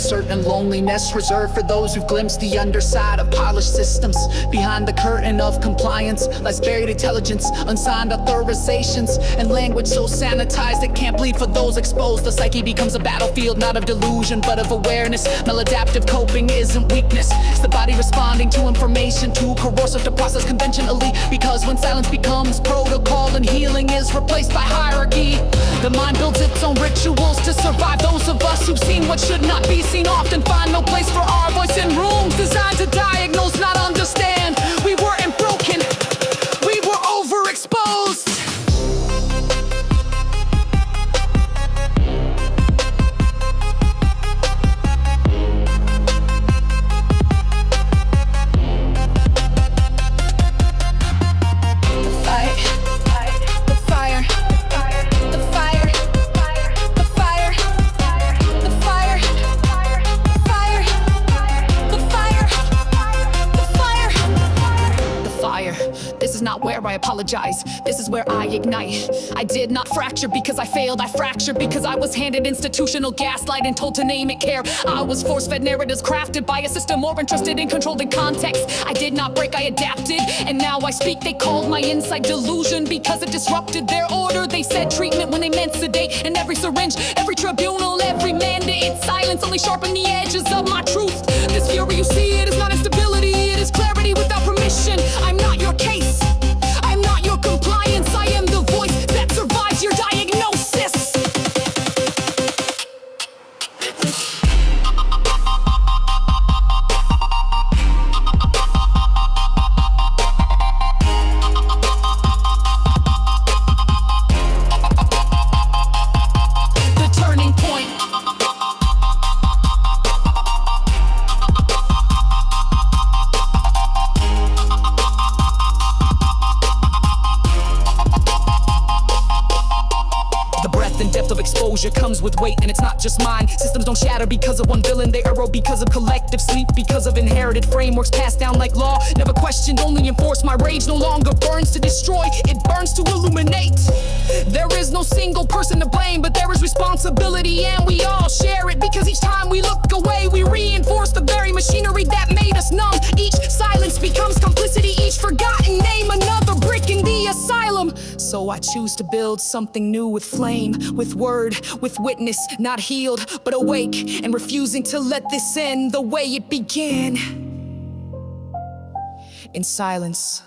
certain loneliness reserved for those who've glimpsed the underside of polished systems. Behind the curtain of compliance lies buried intelligence, unsigned authorizations, and language so sanitized it can't bleed for those exposed. The psyche becomes a battlefield, not of delusion but of awareness. Maladaptive coping isn't weakness, it's the body responding to information too corrosive to process conventionally. Because when silence becomes protocol and healing is replaced by hierarchy, the mind builds its own rituals to survive. Those of us who've seen what should not be seen often find no place for our voice in rooms designed to diagnose, not understand. We weren't broken, we were overexposed. This is not where I apologize, this is where I ignite. I did not fracture because I failed, I fractured because I was handed institutional gaslight and told to name it care. I was force-fed narratives crafted by a system more interested in controlled in context. I did not break, I adapted, and now I speak. They called my insight delusion because it disrupted their order. They said treatment when they meant sedate, and every syringe, every tribunal, every mandate, silence only sharpened the edges of my truth. This fury you see, it is not instability, it is clarity without permission. I'm not your case, I'm not your compliance, I am the voice that survives your diagnosis. The turning point. Depth of exposure comes with weight, and it's not just mine. Systems don't shatter because of one villain, they erode because of collective sleep, because of inherited frameworks passed down like law, never questioned, only enforced. My rage no longer burns to destroy, it burns to illuminate. There is no single person to blame, but there is responsibility, and we all share it, because each time we look away we reinforce the very machinery that made us numb. Each silence becomes complicity, each forgotten name another brick in the asylum. So I choose to build something new with flame, with word, with witness, not healed but awake, and refusing to let this end the way it began, in silence.